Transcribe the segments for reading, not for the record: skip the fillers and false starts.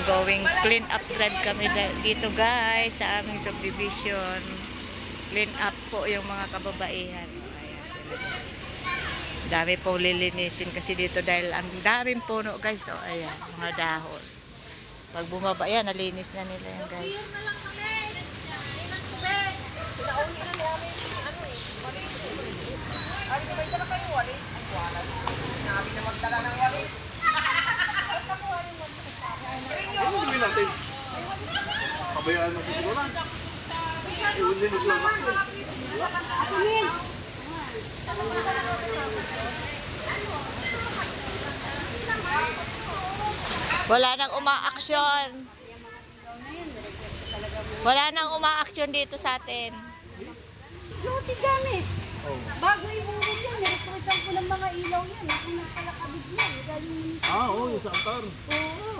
Going clean up drive kami dito guys sa aming subdivision. Clean up po yung mga kababaihan. Ayan sila. Dami po lilinisin kasi dito dahil ang daming puno guys. So ayan, mga dahon. Pag bumaba yan, nalinis na nila yan guys. Ano gawin natin? Pabayaan mo siguro lang. Iwan din mo sila maksin. Wala nang umaaksyon. Wala nang umaaksyon dito sa atin. Yung si Janice, bago ibuhos yan, nirepresan ko ng mga ilaw yan. Ako nakalakabit yan. Oo, yung sa altar. Oo,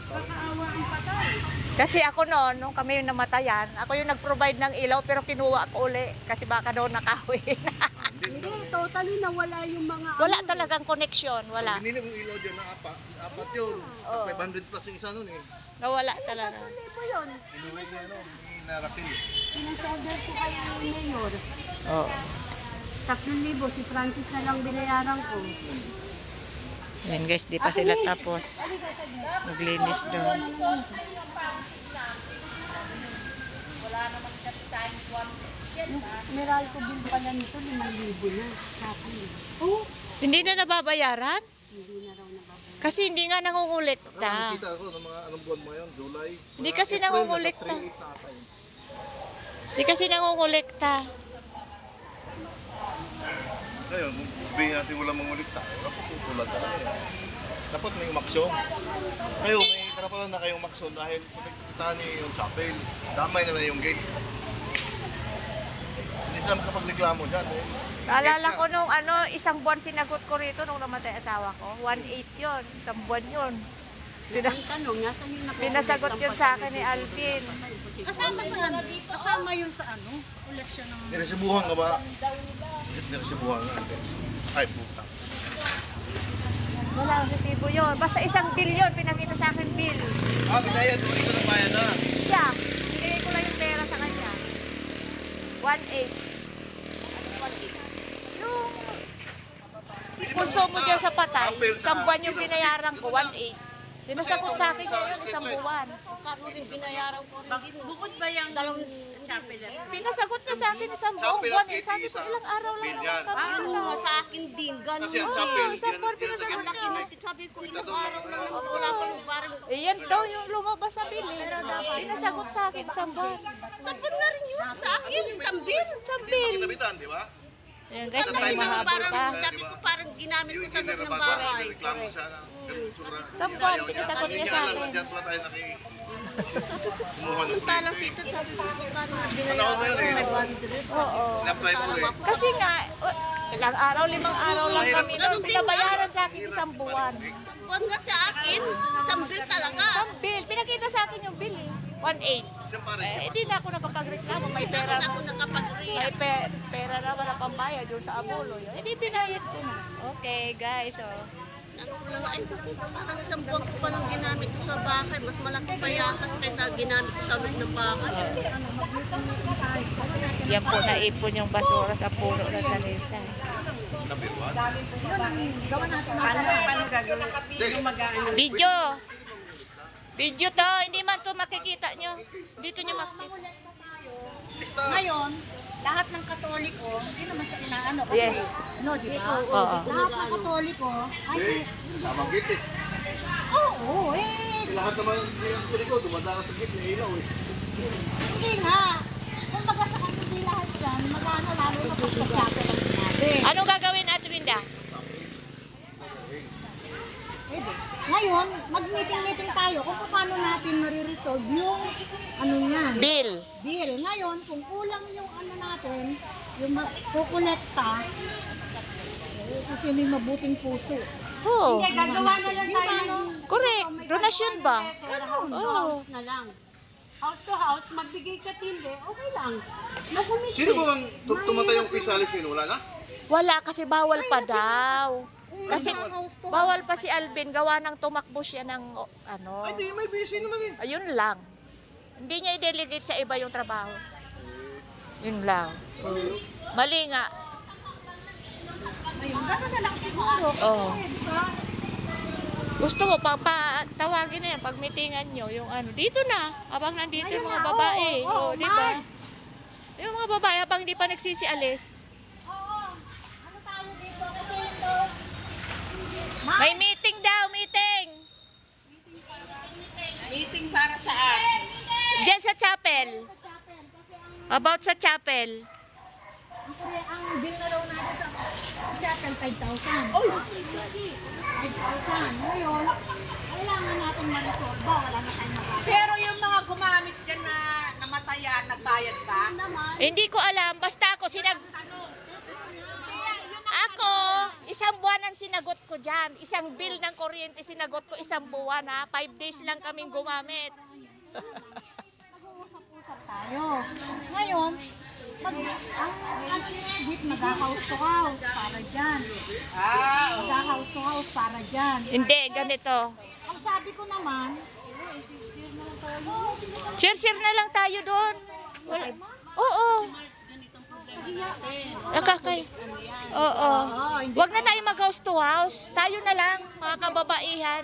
kakaawa ang patay. Kasi ako noon, nung kami yung namatayan, ako yung nag-provide ng ilaw pero kinuha ko uli kasi baka daw nakawin. Hindi, totally nawala yung mga... Wala talagang connection, wala. Binili mong ilaw dyan na apat yun. 500 plus yung isa nun eh. Nawala talaga. Tuloy mo yun. Inuwi niya ano, inarakil. Pinasolder ko kay Mayor. Oo. 3,000, si Francis na lang binayaran ko. Yan guys, di pa sila tapos. Maglinis doon. Yung Meralco bill pala nito, 5,000 na. Oo, Hindi na nababayaran? hindi na raw nababayaran. Kasi hindi nga nangungulekta. Nakita ako ng mga anong buwan mo yun, July. Hindi kasi nangungulekta. 3.8 na ata yun. Hindi kasi nangungulekta. Ngayon, kung sabihin natin walang mangulikta, dapat tutulad ka na eh. Dapat may umaksyon. Kayo, may karapatan na kayong umaksyon dahil sa nagkitaan niyo yung chapel, damay naman yung gate. Hindi sila makapagreklamo dyan eh. Naalala ko nung isang buwan sinagot ko rito nung namatay asawa ko. 1.8 yun. Isang buwan yun. Ang tanong, nasan yung Pinasagot yun sa akin ni Alvin. Kasama sa ano? Kasama yun sa ano? Sa koleksyon ng... Niresibuhan ka ba? Niresibuhan ka. Ay, puta. Wala ang resibo yun. Basta isang bill yun. Pinakita sa akin bill. Ah, binayad. Ito na bayad na. Siya. Binigay ko lang yung pera sa kanya. 1.8. Yung konsumo dyan sa patay, isang buwan yung binayaran ko, 1.8. Dinasagot sa akin niya yun, isang buwan. Bukod ba yung dalawang chapel? Pinasagot niya sa akin isang buong buwan. Eh. Sabi ko, ilang araw lang naman kami. Ano nga sa akin din, ganun. Kasi ang chapel, Isang buwan pinasagot Laki niya. natin, sabi ko ilang araw lang naman wala pa ng barang. Eh, yan daw yung lumabas sa bill. Pinasagot sa akin isang buwan. Tapos nga rin yun sa akin, tambil. Isang bill. Kinabitan, di ba? Ayan guys, Ano may tayo mahabol Parang, pa. sabi ko parang ginamit ko Yung sa loob engineer na ng bago, bahay. reklamo siya ng ganun tsura. Isang buwan, pinasagot niya sa Hindi niya alam akin. na dyan pala tayo kumuha ng Punta lang kulit. dito, sabi ko, paano na Ano binayaran mo yun ko eh? 500. Oo. In-apply ko ulit. Kasi nga, ilang araw, 5 araw lang kami noon. Pinabayaran sa akin isang buwan. Buwan nga sa akin, sambil talaga. Isang bill. Pinakita sa akin yung bill eh. 1.8. Siya pare Eh, siya. hindi na ako nakapagreklamo. May pera Ako na. nakapag-react. May pera na wala pambayad doon sa abulo. Hindi binayad ko na. Okay, guys. So, Ano ko lang, ay, parang isang buwan ko palang ginamit ko sa bahay. Mas malaki pa yata kaysa ginamit ko sa loob ng bahay. yan po naipon yung basura sa puno ng Talisa. Kapirwan. Video! Video to! Hindi man to makikita nyo. Dito nyo makikita. Lista. Ngayon, lahat ng Katoliko, hindi naman sa inaano. Kasi, Yes. ano, di ba? Oo. Lahat ng Katoliko, ay, Eh, kasamang gate eh. oo, Lahat naman ang kulit ko, dumadaan sa gate, may ilaw eh. hindi nga. Kung baga sa kanila lahat dyan, magana lalo na pag sa chapel ang sinabi. Ano gagawin, Ate Winda? Pwede. Ngayon, mag-meeting-meeting tayo kung paano natin mariresolve yung ano yan. Bill. Bill. Ngayon, kung kulang yung ano natin, yung kukolekta, kasi yun yung mabuting puso. Oh. Gagawa na lang tayo ng Correct. Donasyon ba? house to house na lang. House to house, magbigay ka tindi, okay lang. Sino ba ang tumatay yung pisalis nyo? Wala na? Wala kasi bawal pa daw. Kasi house to bawal pa si Alvin, gawa ng tumakbo siya ng ano. Ay, di, may busy naman eh. Ayun lang. Hindi niya i-delegate sa iba yung trabaho. Yun lang. Mali nga. Ayun, gano'n na lang siguro. Kasi, Oo. di ba? Gusto mo, tawagin na yan, pag meetingan nyo, yung ano, dito na, habang nandito yung mga Ayun na, babae. oo, Oh, di ba? Mars. Yung mga babae, habang hindi pa nagsisialis. Oo. Ano tayo dito? Kasi ito. May meeting daw, meeting! Meeting para saan? Diyan sa chapel. Sa chapel. Kasi About sa chapel. ang bill na daw natin sa chapel, 5,000. Oy! 5,000. Ngayon, kailangan natin ma-resolve. Wala na tayong magagawa. Pero yung mga gumamit dyan na namatayan, nagbayad ka? Hindi ko alam, basta ako Ako, isang buwan ang sinagot ko dyan. Isang bill ng kuryente sinagot ko isang buwan ha. 5 days lang kaming gumamit. Nag-uusap-usap tayo. Ngayon, ang ano niya, git mag-house to house para dyan. Mag-house to house para dyan. Hindi, ganito. Ang sabi ko naman, Share na lang tayo doon. Oo. Nakakay. Oo. Huwag na tayo mag-house to house. Tayo na lang, mga kababaihan.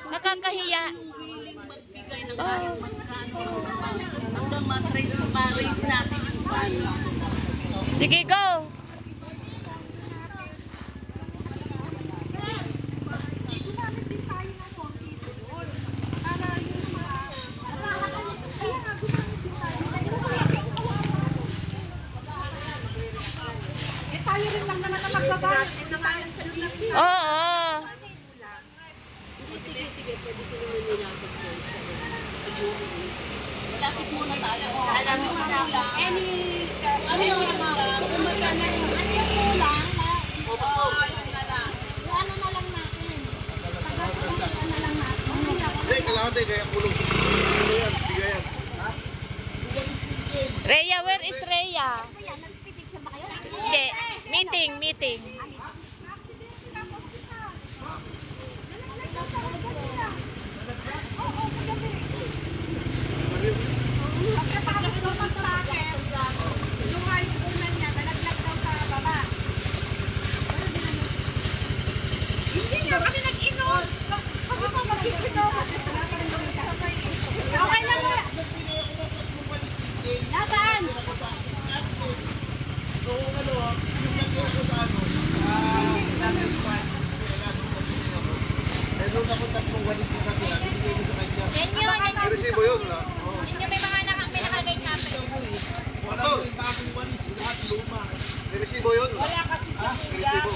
Nakakahiya. Magbigay ng kahit magkano hanggang ma-raise natin yung value. Sige, go. ginamit din tayo ng konti doon. Para yung mga, kaya nga gumamit din tayo. Eh tayo rin lang naman ang magbabayad. Na tayo sa Lunas. Oo. Sige, pwede ko naman nilapit yun. Lapit muna tayo. Alam mo na lang. Ano yung kulang na, yung ano na lang natin. Pagkakita na lang natin. Hindi, kalahati, kaya kulong. Ano yan, bigayan. Rhea, where is Rhea? Hindi. Meeting. Pagkatapos ng pag-tracker, yung hayupunan niya, nalaglag daw sa baba. Hindi nga kami nag-inom. Sabi ko mag-inom. Okay lang ba? Nasaan? Resibo yun, ha? Pastor! May resibo yun. Wala kasi. May resibo.